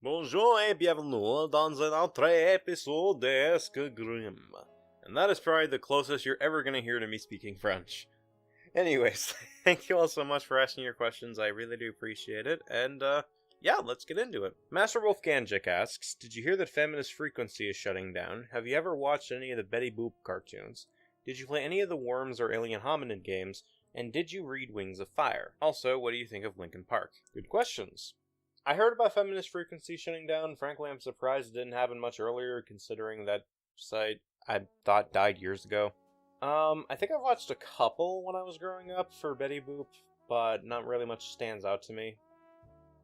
Bonjour et bienvenue dans un autre épisode de Grimm. And that is probably the closest you're ever going to hear to me speaking French. Anyways, thank you all so much for asking your questions. I really do appreciate it. And, yeah, let's get into it. Master Wolf Gan Jik asks, did you hear that feminist frequency is shutting down? Have you ever watched any of the Betty Boop cartoons? Did you play any of the Worms or Alien Hominid games? And did you read Wings of Fire? Also, what do you think of Linkin Park? Good questions. I heard about feminist frequency shutting down. Frankly, I'm surprised it didn't happen much earlier, considering that site I thought died years ago. I think I watched a couple when I was growing up for Betty Boop, but not really much stands out to me.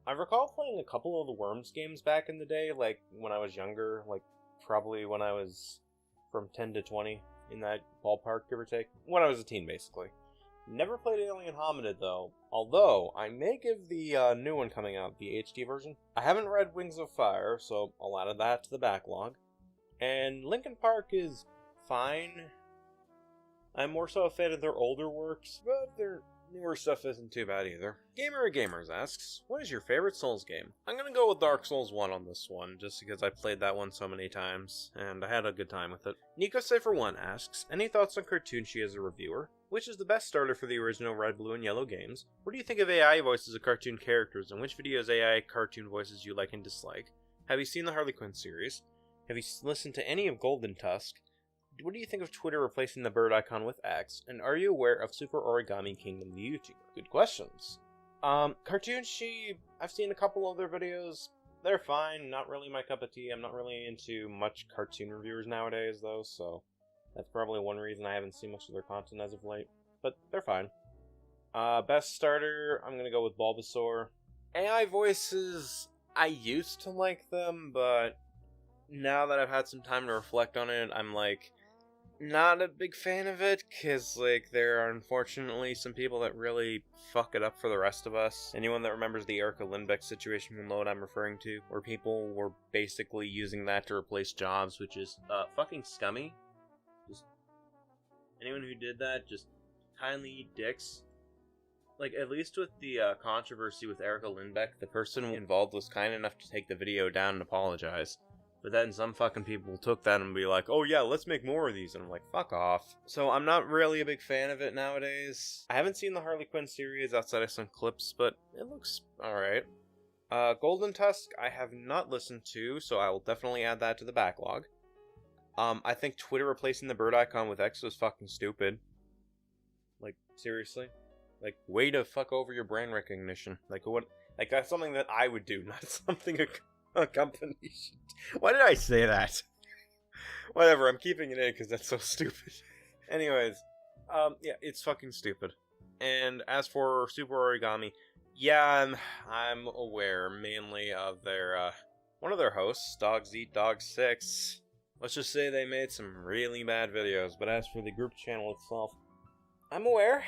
I recall playing a couple of the Worms games back in the day, like when I was younger, like probably when I was from 10 to 20, in that ballpark, give or take. When I was a teen, basically. Never played Alien Hominid, though, although I may give the new one coming out, the HD version. I haven't read Wings of Fire, so I'll add that to the backlog. And Linkin Park is fine. I'm more so a fan of their older works, but their newer stuff isn't too bad either. GamerofGamers asks, what is your favorite Souls game? I'm gonna go with Dark Souls 1 on this one, just because I played that one so many times, and I had a good time with it. NicoCypher1 asks, any thoughts on Cartoonshi as a reviewer? Which is the best starter for the original Red, Blue, and Yellow games? What do you think of AI voices of cartoon characters, and which videos AI cartoon voices you like and dislike? Have you seen the Harley Quinn series? Have you listened to any of Golden Tusk? What do you think of Twitter replacing the bird icon with X? And are you aware of Super Origami Kingdom, the YouTuber? Good questions. Cartoonshi, I've seen a couple of their videos. They're fine, not really my cup of tea. I'm not really into much cartoon reviewers nowadays, though, so that's probably one reason I haven't seen much of their content as of late. But they're fine. Best starter, I'm gonna go with Bulbasaur. AI voices, I used to like them, but now that I've had some time to reflect on it, I'm like, not a big fan of it, because, like, there are unfortunately some people that really fuck it up for the rest of us. Anyone that remembers the Erica Lindbeck situation will know what I'm referring to, where people were basically using that to replace jobs, which is, fucking scummy. Just, anyone who did that, just kindly eat dicks. Like, at least with the, controversy with Erica Lindbeck, the person involved was kind enough to take the video down and apologize. But then some fucking people took that and be like, oh yeah, let's make more of these. And I'm like, fuck off. So I'm not really a big fan of it nowadays. I haven't seen the Harley Quinn series outside of some clips, but it looks alright. Golden Tusk, I have not listened to, so I will definitely add that to the backlog. I think Twitter replacing the bird icon with X was fucking stupid. Like, seriously? Like, way to fuck over your brand recognition. Like, what? Like, that's something that I would do, not something a company should. Why did I say that? Whatever, I'm keeping it in because that's so stupid. Anyways, yeah, it's fucking stupid. And as for Super Origami, yeah, I'm aware mainly of their, one of their hosts, Dogs Eat Dogs 6. Let's just say they made some really bad videos, but as for the group channel itself, I'm aware.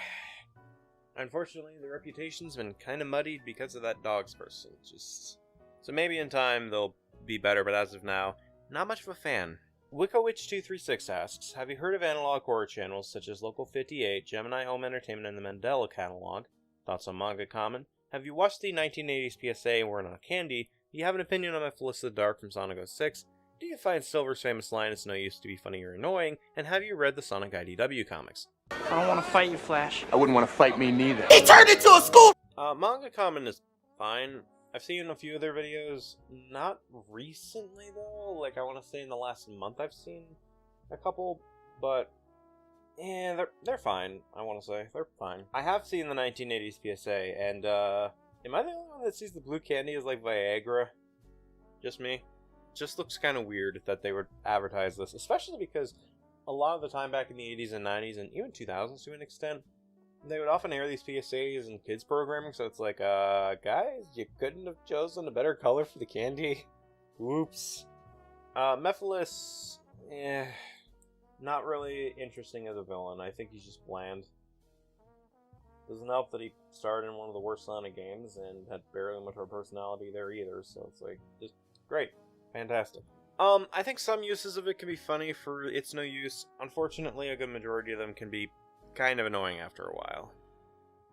Unfortunately, the reputation's been kind of muddied because of that dogs person, So maybe in time they'll be better, but as of now, not much of a fan. WiccaWitch236 asks, have you heard of analog horror channels such as Local 58, Gemini Home Entertainment, and the Mandela Catalog? Thoughts on Manga Common? Have you watched the 1980s PSA We're Not Candy? Do you have an opinion on Mephiles the Dark from Sonic 06? Do you find Silver's famous line, it's no use to be funny or annoying? And have you read the Sonic IDW comics? I don't want to fight you, Flash. I wouldn't want to fight me neither. He turned into a school! Manga Common is fine. I've seen a few of their videos, not recently though, like I want to say in the last month I've seen a couple, but yeah, they're fine, I want to say, they're fine. I have seen the 1980s PSA, and am I the only one that sees the blue candy as like Viagra? Just me? It just looks kind of weird that they would advertise this, especially because a lot of the time back in the 80s and 90s, and even 2000s to an extent, they would often air these PSAs in kids programming, so it's like, guys, you couldn't have chosen a better color for the candy? Whoops. Mephiles, not really interesting as a villain. I think he's just bland. Doesn't help that he starred in one of the worst Sonic games and had barely much of a personality there either, so it's like, just great. Fantastic. I think some uses of it can be funny for its no use. Unfortunately, a good majority of them can be kind of annoying after a while.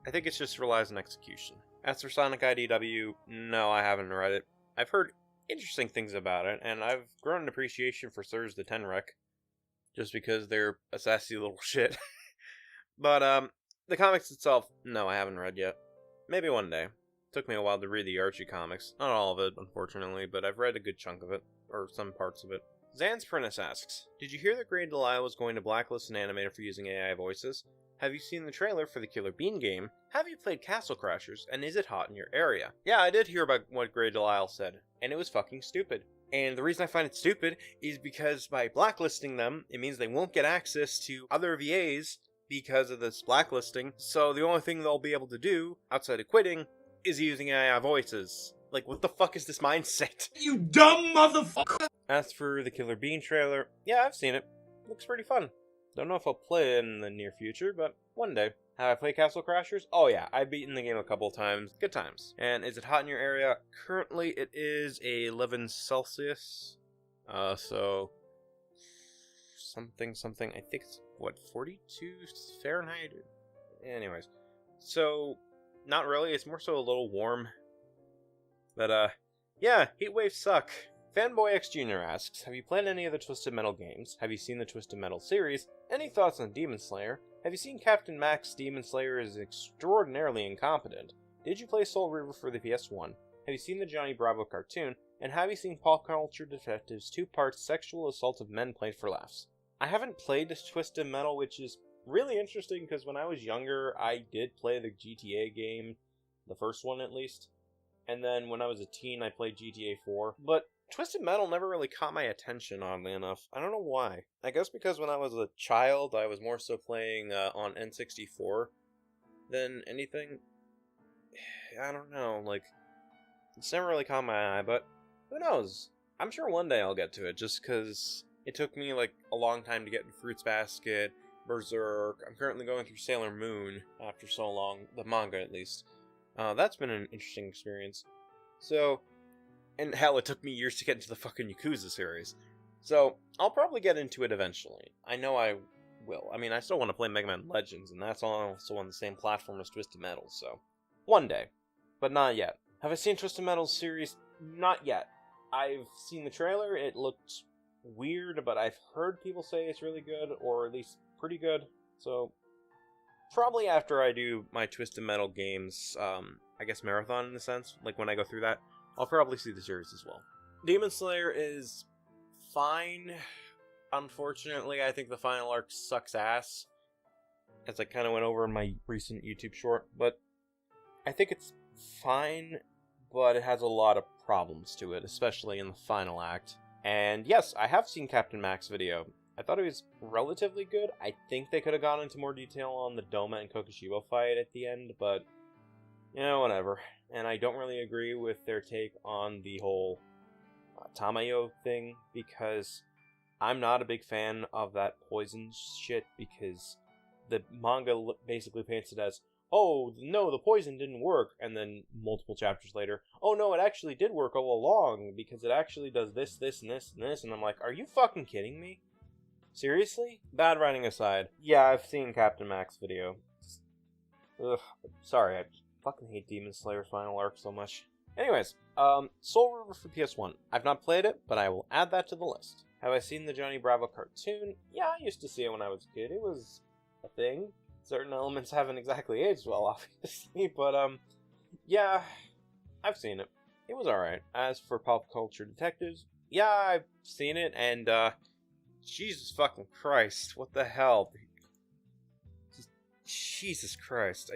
I think it just relies on execution. As for Sonic IDW, no, I haven't read it. I've heard interesting things about it, and I've grown an appreciation for Sirs the Tenrec, just because they're a sassy little shit. But, the comics itself, no, I haven't read yet. Maybe one day. Took me a while to read the Archie comics. Not all of it, unfortunately, but I've read a good chunk of it, or some parts of it. Xans Priness asks, did you hear that Grey Delisle was going to blacklist an animator for using AI voices? Have you seen the trailer for the Killer Bean game? Have you played Castle Crashers, and is it hot in your area? Yeah, I did hear about what Grey Delisle said, and it was fucking stupid. And the reason I find it stupid is because by blacklisting them, it means they won't get access to other VAs because of this blacklisting, so the only thing they'll be able to do, outside of quitting, is using AI voices. Like, what the fuck is this mindset? You dumb motherfucker! As for the Killer Bean trailer, yeah, I've seen it. Looks pretty fun. Don't know if I'll play it in the near future, but one day. Have I played Castle Crashers? Oh yeah, I've beaten the game a couple times. Good times. And is it hot in your area? Currently, it is 11 Celsius. So something. I think it's, what, 42 Fahrenheit? Anyways. So, not really. It's more so a little warm. But, yeah, heat waves suck. Fan-Boi X Jr. asks, have you played any of the Twisted Metal games? Have you seen the Twisted Metal series? Any thoughts on Demon Slayer? Have you seen Captain Mac's Demon Slayer is extraordinarily incompetent? Did you play Soul Reaver for the PS1? Have you seen the Johnny Bravo cartoon? And have you seen Pop Culture Detective's 2-part sexual assault of men played for laughs? I haven't played Twisted Metal, which is really interesting because when I was younger, I did play the GTA game, the first one at least. And then when I was a teen, I played GTA 4. But Twisted Metal never really caught my attention, oddly enough. I don't know why. I guess because when I was a child, I was more so playing on N64 than anything. I don't know, like, it's never really caught my eye, but who knows? I'm sure one day I'll get to it, just because it took me, like, a long time to get into Fruits Basket, Berserk. I'm currently going through Sailor Moon after so long, the manga at least. That's been an interesting experience. So, and hell, it took me years to get into the fucking Yakuza series. So, I'll probably get into it eventually. I know I will. I mean, I still want to play Mega Man Legends, and that's also on the same platform as Twisted Metal, so one day. But not yet. Have I seen Twisted Metal's series? Not yet. I've seen the trailer. It looked weird, but I've heard people say it's really good, or at least pretty good. So, probably after I do my Twisted Metal games, I guess marathon in a sense, like when I go through that, I'll probably see the series as well. Demon Slayer is fine. Unfortunately, I think the final arc sucks ass, as I kind of went over in my recent YouTube short, but I think it's fine, but it has a lot of problems to it, especially in the final act. And yes, I have seen Captain Mac's video. I thought it was relatively good. I think they could have gone into more detail on the Doma and Kokushibo fight at the end, but, you know, whatever. And I don't really agree with their take on the whole Tamayo thing, because I'm not a big fan of that poison shit, because the manga basically paints it as, oh, no, the poison didn't work, and then multiple chapters later, oh no, it actually did work all along, because it actually does this, this, and this, and this, and I'm like, are you fucking kidding me? Seriously? Bad writing aside, yeah, I've seen Captain Mac's video. Ugh, sorry, I fucking hate Demon Slayer's final arc so much. Anyways, Soul Reaver for PS1. I've not played it, but I will add that to the list. Have I seen the Johnny Bravo cartoon? Yeah, I used to see it when I was a kid. It was a thing. Certain elements haven't exactly aged well, obviously, but, yeah, I've seen it. It was alright. As for Pop Culture Detectives, yeah, I've seen it, and, Jesus fucking Christ, what the hell? Jesus Christ,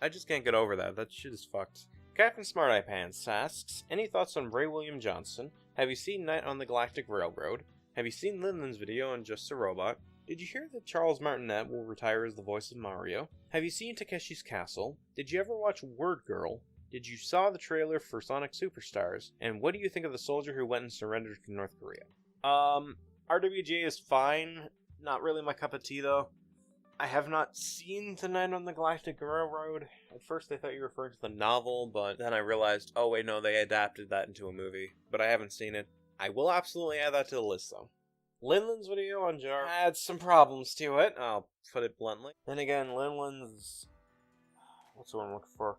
I just can't get over that. That shit is fucked. CaptainSmartiyePants asks, any thoughts on Ray William Johnson? Have you seen Night on the Galactic Railroad? Have you seen Linden's video on Just a Robot? Did you hear that Charles Martinet will retire as the voice of Mario? Have you seen Takeshi's Castle? Did you ever watch Word Girl? Did you saw the trailer for Sonic Superstars? And what do you think of the soldier who went and surrendered to North Korea? RWJ is fine. Not really my cup of tea, though. I have not seen The Night on the Galactic Railroad. At first I thought you were referring to the novel, but then I realized, oh wait, no, they adapted that into a movie. But I haven't seen it. I will absolutely add that to the list, though. Linland's video on Jar had some problems to it, I'll put it bluntly. Then again, Linland's... what's the one I'm looking for?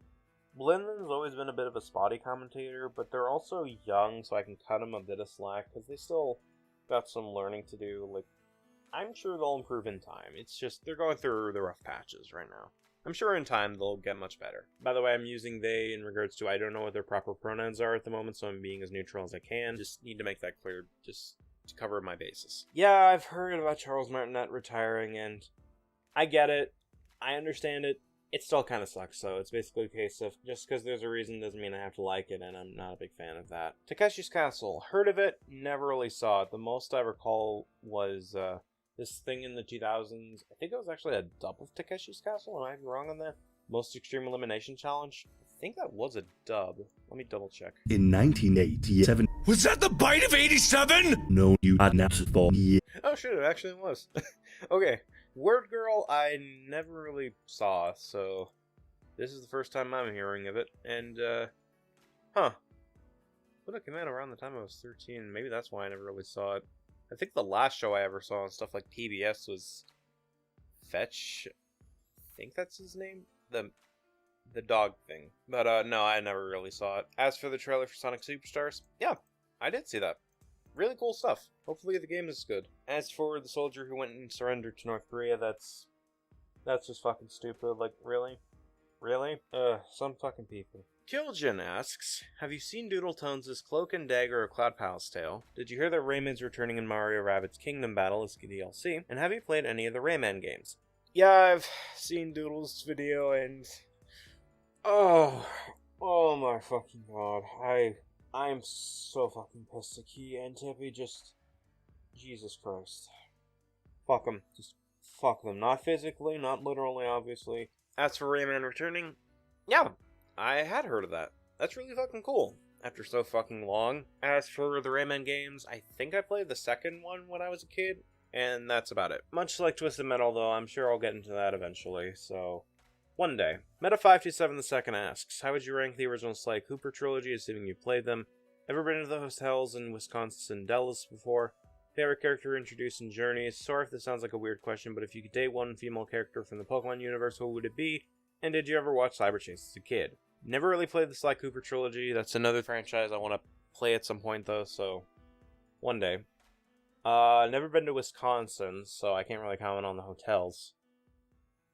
Blinden's always been a bit of a spotty commentator, but they're also young, so I can cut them a bit of slack, because they still got some learning to do. Like, I'm sure they'll improve in time. It's just, they're going through the rough patches right now. I'm sure in time they'll get much better. By the way, I'm using they in regards to I don't know what their proper pronouns are at the moment, so I'm being as neutral as I can. Just need to make that clear, just to cover my bases. Yeah, I've heard about Charles Martinet retiring, and I get it. I understand it. It still kind of sucks, so it's basically a case of just because there's a reason doesn't mean I have to like it, and I'm not a big fan of that. Takeshi's Castle. Heard of it, never really saw it. The most I recall was this thing in the 2000s. I think it was actually a dub of Takeshi's Castle. Am I wrong on that? Most Extreme Elimination Challenge. I think that was a dub. Let me double check. In 1987. Was that the bite of 87? No, you had not for me. Oh shit, it actually was. Okay. Word Girl, I never really saw, so this is the first time I'm hearing of it, and, huh. But it came out around the time I was 13, maybe that's why I never really saw it. I think the last show I ever saw on stuff like PBS was Fetch. I think that's his name? The dog thing. But, no, I never really saw it. As for the trailer for Sonic Superstars, yeah, I did see that. Really cool stuff. Hopefully the game is good. As for the soldier who went and surrendered to North Korea, that's just fucking stupid. Like, really? Really? Some fucking people. KillJin asks, have you seen Doodle Tones' Cloak and Dagger of Cloud Palace Tale? Did you hear that Rayman's returning in Mario Rabbids Kingdom Battle as DLC? And have you played any of the Rayman games? Yeah, I've seen Doodle's video and... Oh my fucking god. I'm so fucking pissed at Key and Tippy, just... Jesus Christ. Fuck them. Just fuck them. Not physically, not literally, obviously. As for Rayman returning, yeah, I had heard of that. That's really fucking cool, after so fucking long. As for the Rayman games, I think I played the second one when I was a kid, and that's about it. Much like Twisted Metal, though, I'm sure I'll get into that eventually, so... One day. Meta527 II asks, how would you rank the original Sly Cooper trilogy, assuming you played them? Ever been to the hotels in Wisconsin Dells before? Favorite character introduced in Journeys? Sorry if this sounds like a weird question, but if you could date one female character from the Pokemon universe, who would it be? And did you ever watch Cyber Chase as a kid? Never really played the Sly Cooper trilogy. That's another franchise I want to play at some point, though, so... One day. Never been to Wisconsin, so I can't really comment on the hotels.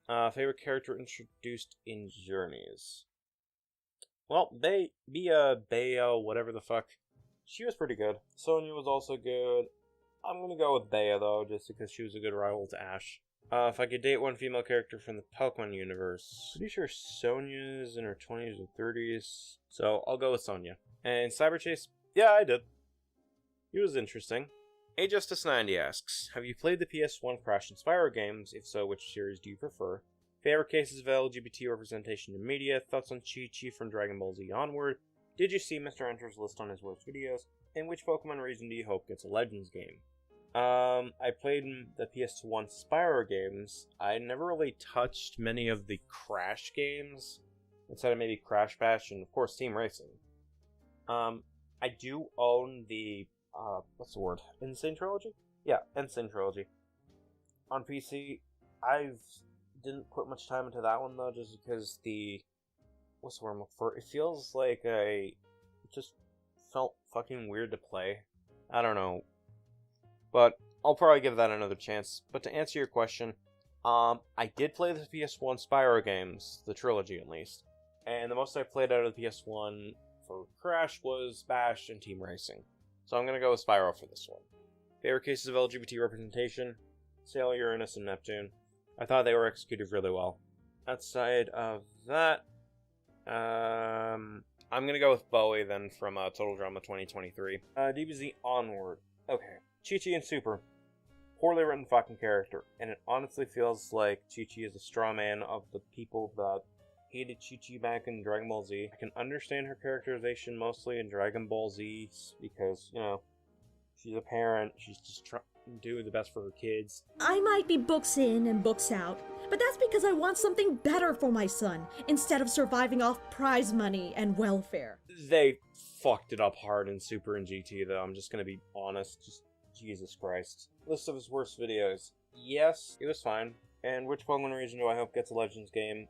Favorite character introduced in Journeys? Well, Bea, whatever the fuck. She was pretty good. Sonya was also good. I'm gonna go with Bea, though, just because she was a good rival to Ash. If I could date one female character from the Pokemon universe, pretty sure Sonya's in her 20s or 30s, so I'll go with Sonya. And Cyber Chase? Yeah, I did. He was interesting. Ajustice90 asks, have you played the PS1 Crash and Spyro games? If so, which series do you prefer? Favorite cases of LGBT representation in media? Thoughts on Chi-Chi from Dragon Ball Z onward? Did you see Mr. Enter's list on his worst videos? And which Pokemon region do you hope gets a Legends game? I played the PS1 Spyro games. I never really touched many of the Crash games, outside of maybe Crash Bash and, of course, Team Racing. I do own the what's the word? Insane Trilogy? Yeah, Insane Trilogy. On PC, I didn't put much time into that one, though, just because what's the word I'm looking for? It feels like it just felt fucking weird to play. I don't know. But I'll probably give that another chance. But to answer your question, I did play the PS1 Spyro games, the trilogy at least. And the most I played out of the PS1 for Crash was Bash and Team Racing. So I'm going to go with Spyro for this one. Favorite cases of LGBT representation? Sailor, Uranus, and Neptune. I thought they were executed really well. Outside of that, I'm going to go with Bowie then from Total Drama 2023. DBZ Onward. Okay. Chi-Chi and Super. Poorly written fucking character. And it honestly feels like Chi-Chi is a straw man of the people that hated Chi-Chi back in Dragon Ball Z. I can understand her characterization mostly in Dragon Ball Z because, you know, she's a parent. She's just trying to do the best for her kids. I might be books in and books out, but that's because I want something better for my son, instead of surviving off prize money and welfare. They fucked it up hard in Super and GT, though. I'm just gonna be honest. Just Jesus Christ. List of his worst videos. Yes, it was fine. And which Pokemon region do I hope gets a Legends game?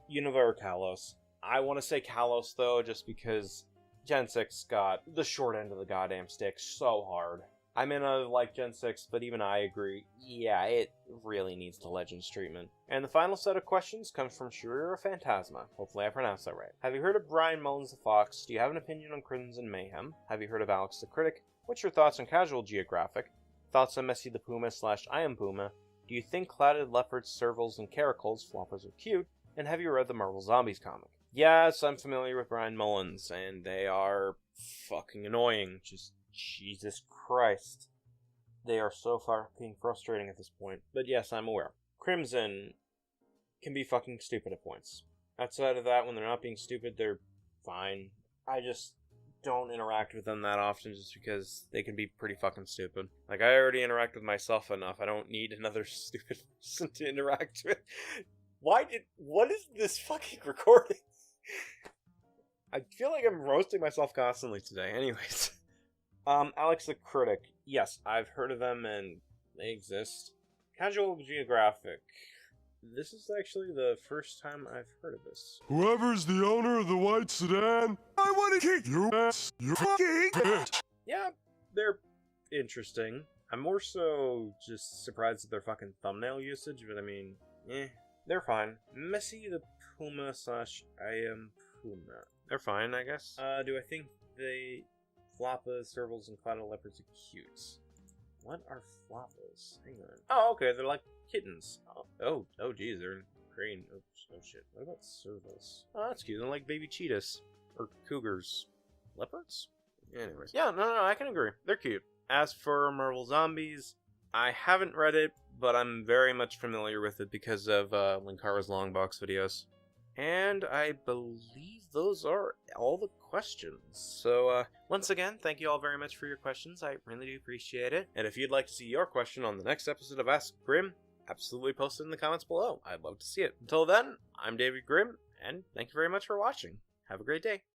Unova or Kalos. I want to say Kalos, though, just because Gen 6 got the short end of the goddamn stick so hard. I mean, I like Gen 6, but even I agree, yeah, it really needs the Legends treatment. And the final set of questions comes from Shuiro Fantasma. Hopefully I pronounced that right. Have you heard of Brian Mullins the Fox? Do you have an opinion on Crimson Mayhem? Have you heard of Alex the Critic? What's your thoughts on Casual Geographic? Thoughts on Messi the Puma / I Am Puma? Do you think clouded leopards, servals, and caracals, floppers, are cute? And have you read the Marvel Zombies comic? Yes, I'm familiar with Brian Mullins, and they are fucking annoying. Just Jesus Christ. They are so fucking frustrating at this point. But yes, I'm aware. Crimson can be fucking stupid at points. Outside of that, when they're not being stupid, they're fine. I just don't interact with them that often just because they can be pretty fucking stupid. Like, I already interact with myself enough. I don't need another stupid person to interact with. What is this fucking recording? I feel like I'm roasting myself constantly today. Anyways. Alex the Critic. Yes, I've heard of them and they exist. Casual Geographic. This is actually the first time I've heard of this. Whoever's the owner of the white sedan, I want to kick your ass. You fucking bitch. Yeah, they're interesting. I'm more so just surprised at their fucking thumbnail usage, but I mean, they're fine. Messi the Puma / I Am Puma. They're fine, I guess. Do I think they... Floppas, servals, and clouded leopards are cute? What are floppas? Hang on. Oh, okay, they're like kittens. Oh, geez, they're green. Oh, shit. What about servals? Oh, that's cute. They're like baby cheetahs. Or cougars. Leopards? Anyways. Yeah, no, I can agree. They're cute. As for Marvel Zombies, I haven't read it, but I'm very much familiar with it because of Linkara's Longbox videos. And I believe those are all the questions. So, once again, thank you all very much for your questions. I really do appreciate it. And if you'd like to see your question on the next episode of Ask Grimm, absolutely post it in the comments below. I'd love to see it. Until then, I'm David Grimm, and thank you very much for watching. Have a great day.